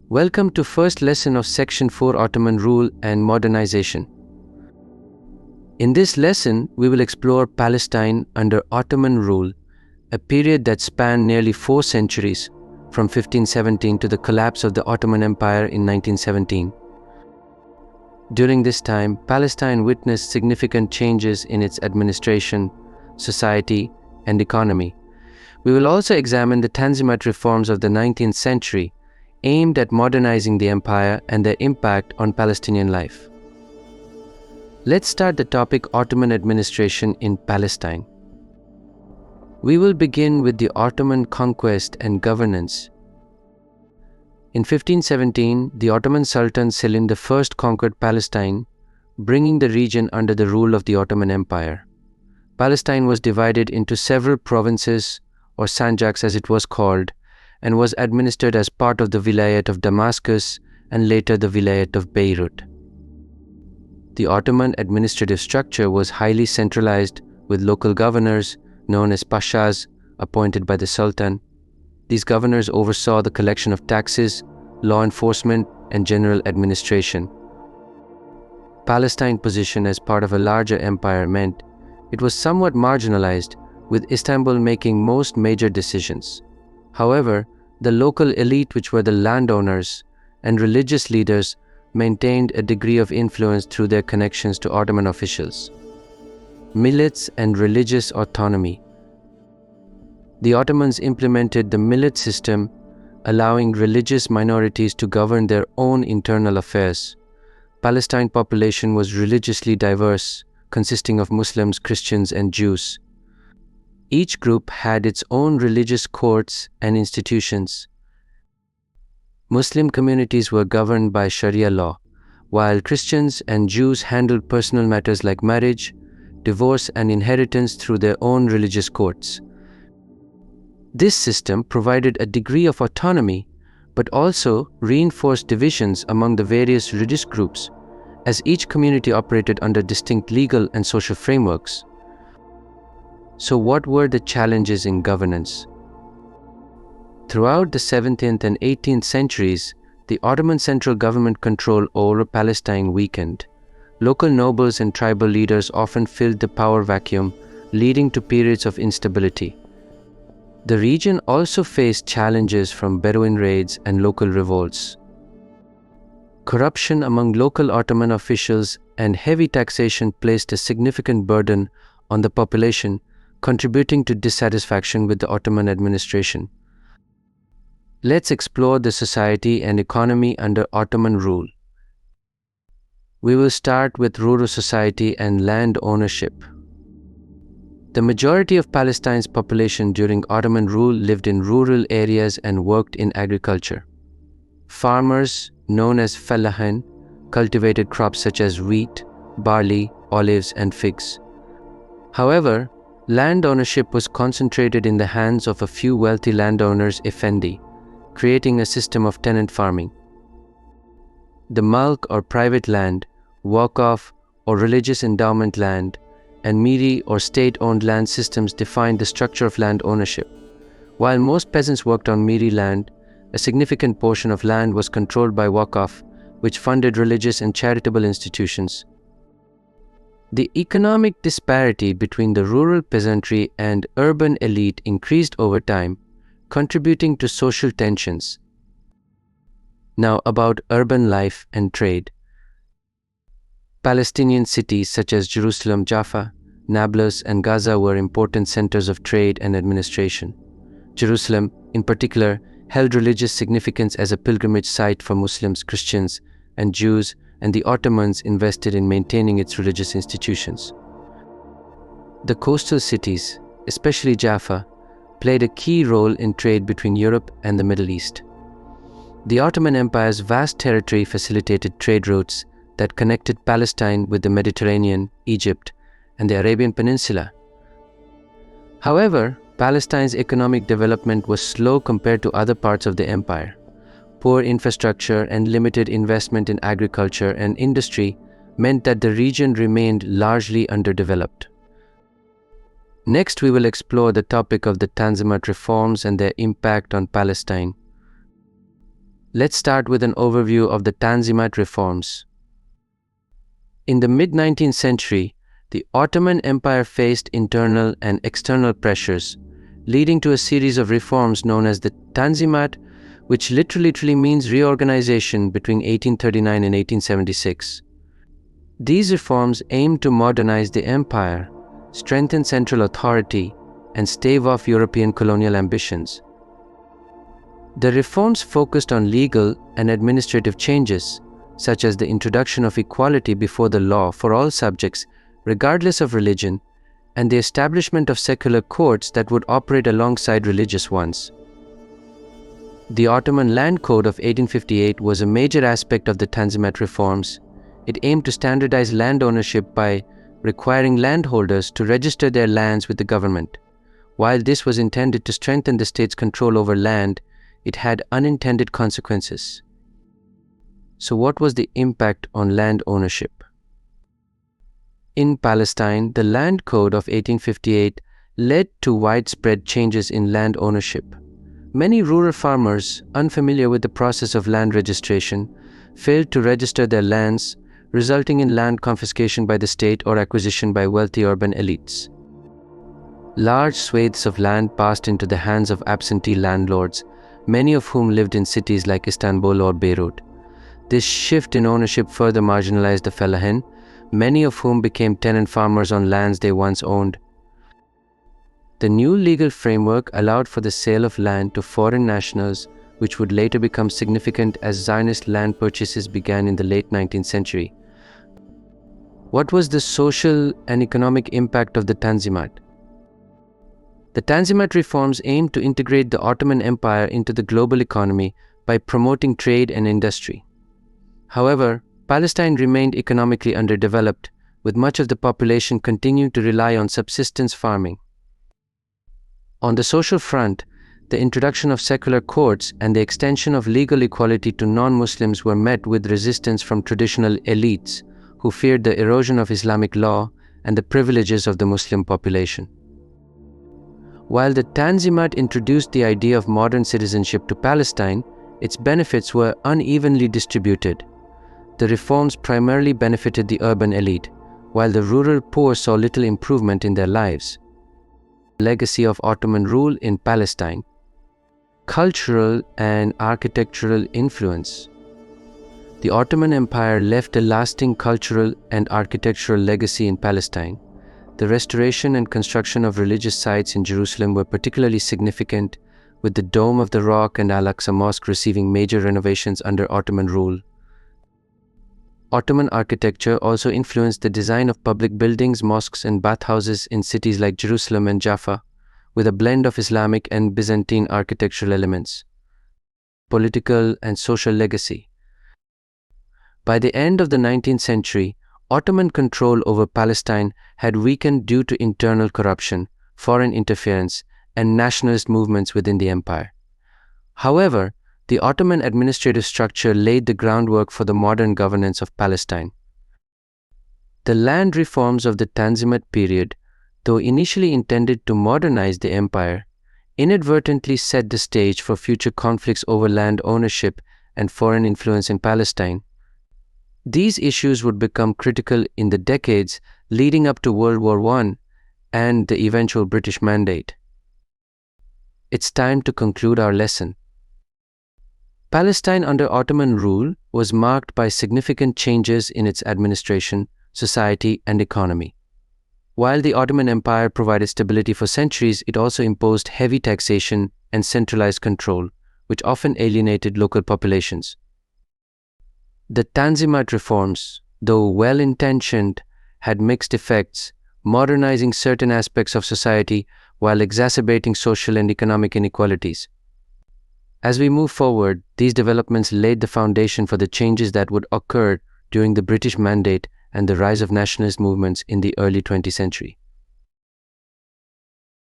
Welcome to first lesson of Section 4 Ottoman Rule and Modernization. In this lesson, we will explore Palestine under Ottoman rule, a period that spanned nearly 4 centuries, from 1517 to the collapse of the Ottoman Empire in 1917. During this time, Palestine witnessed significant changes in its administration, society, and economy. We will also examine the Tanzimat reforms of the 19th century, aimed at modernizing the empire and their impact on Palestinian life. Let's start the topic Ottoman administration in Palestine. We will begin with the Ottoman conquest and governance. In 1517, the Ottoman Sultan Selim I conquered Palestine, bringing the region under the rule of the Ottoman Empire. Palestine was divided into several provinces, or sanjaks as it was called, and was administered as part of the Vilayet of Damascus and later the Vilayet of Beirut. The Ottoman administrative structure was highly centralized, with local governors, known as pashas, appointed by the Sultan. These governors oversaw the collection of taxes, law enforcement, and general administration. Palestine's position as part of a larger empire meant it was somewhat marginalized, with Istanbul making most major decisions. However, the local elite, which were the landowners and religious leaders, maintained a degree of influence through their connections to Ottoman officials. Millets and religious autonomy. The Ottomans implemented the millet system, allowing religious minorities to govern their own internal affairs. Palestine's population was religiously diverse, consisting of Muslims, Christians, and Jews. Each group had its own religious courts and institutions. Muslim communities were governed by Sharia law, while Christians and Jews handled personal matters like marriage, divorce, and inheritance through their own religious courts. This system provided a degree of autonomy, but also reinforced divisions among the various religious groups, as each community operated under distinct legal and social frameworks. So what were the challenges in governance? Throughout the 17th and 18th centuries, the Ottoman central government control over Palestine weakened. Local nobles and tribal leaders often filled the power vacuum, leading to periods of instability. The region also faced challenges from Bedouin raids and local revolts. Corruption among local Ottoman officials and heavy taxation placed a significant burden on the population, contributing to dissatisfaction with the Ottoman administration. Let's explore the society and economy under Ottoman rule. We will start with rural society and land ownership. The majority of Palestine's population during Ottoman rule lived in rural areas and worked in agriculture. Farmers, known as fellahin, cultivated crops such as wheat, barley, olives, and figs. However, land ownership was concentrated in the hands of a few wealthy landowners effendi, creating a system of tenant farming. The mulk or private land, waqf or religious endowment land, and miri or state-owned land systems defined the structure of land ownership. While most peasants worked on miri land, a significant portion of land was controlled by waqf, which funded religious and charitable institutions. The economic disparity between the rural peasantry and urban elite increased over time, contributing to social tensions. Now about urban life and trade. Palestinian cities such as Jerusalem, Jaffa, Nablus, and Gaza were important centers of trade and administration. Jerusalem, in particular, held religious significance as a pilgrimage site for Muslims, Christians, and Jews, and the Ottomans invested in maintaining its religious institutions. The coastal cities, especially Jaffa, played a key role in trade between Europe and the Middle East. The Ottoman Empire's vast territory facilitated trade routes that connected Palestine with the Mediterranean, Egypt, and the Arabian Peninsula. However, Palestine's economic development was slow compared to other parts of the empire. Poor infrastructure and limited investment in agriculture and industry meant that the region remained largely underdeveloped. Next, we will explore the topic of the Tanzimat reforms and their impact on Palestine. Let's start with an overview of the Tanzimat reforms. In the mid-19th century, the Ottoman Empire faced internal and external pressures, leading to a series of reforms known as the Tanzimat, which literally means reorganization between 1839 and 1876. These reforms aimed to modernize the empire, strengthen central authority, and stave off European colonial ambitions. The reforms focused on legal and administrative changes, such as the introduction of equality before the law for all subjects, regardless of religion, and the establishment of secular courts that would operate alongside religious ones. The Ottoman Land Code of 1858 was a major aspect of the Tanzimat reforms. It aimed to standardize land ownership by requiring landholders to register their lands with the government. While this was intended to strengthen the state's control over land, it had unintended consequences. So what was the impact on land ownership? In Palestine, the Land Code of 1858 led to widespread changes in land ownership. Many rural farmers, unfamiliar with the process of land registration, failed to register their lands, resulting in land confiscation by the state or acquisition by wealthy urban elites. Large swathes of land passed into the hands of absentee landlords, many of whom lived in cities like Istanbul or Beirut. This shift in ownership further marginalized the fellahin, many of whom became tenant farmers on lands they once owned. The new legal framework allowed for the sale of land to foreign nationals, which would later become significant as Zionist land purchases began in the late 19th century. What was the social and economic impact of the Tanzimat? The Tanzimat reforms aimed to integrate the Ottoman Empire into the global economy by promoting trade and industry. However, Palestine remained economically underdeveloped, with much of the population continuing to rely on subsistence farming. On the social front, the introduction of secular courts and the extension of legal equality to non-Muslims were met with resistance from traditional elites who feared the erosion of Islamic law and the privileges of the Muslim population. While the Tanzimat introduced the idea of modern citizenship to Palestine, its benefits were unevenly distributed. The reforms primarily benefited the urban elite, while the rural poor saw little improvement in their lives. Legacy of Ottoman rule in Palestine. Cultural and architectural influence. The Ottoman Empire left a lasting cultural and architectural legacy in Palestine. The restoration and construction of religious sites in Jerusalem were particularly significant, with the Dome of the Rock and Al-Aqsa Mosque receiving major renovations under Ottoman rule. Ottoman architecture also influenced the design of public buildings, mosques, and bathhouses in cities like Jerusalem and Jaffa, with a blend of Islamic and Byzantine architectural elements. Political and social legacy. By the end of the 19th century, Ottoman control over Palestine had weakened due to internal corruption, foreign interference, and nationalist movements within the empire. However, the Ottoman administrative structure laid the groundwork for the modern governance of Palestine. The land reforms of the Tanzimat period, though initially intended to modernize the empire, inadvertently set the stage for future conflicts over land ownership and foreign influence in Palestine. These issues would become critical in the decades leading up to World War I and the eventual British Mandate. It's time to conclude our lesson. Palestine under Ottoman rule was marked by significant changes in its administration, society, and economy. While the Ottoman Empire provided stability for centuries, it also imposed heavy taxation and centralized control, which often alienated local populations. The Tanzimat reforms, though well-intentioned, had mixed effects, modernizing certain aspects of society while exacerbating social and economic inequalities. As we move forward, these developments laid the foundation for the changes that would occur during the British Mandate and the rise of nationalist movements in the early 20th century.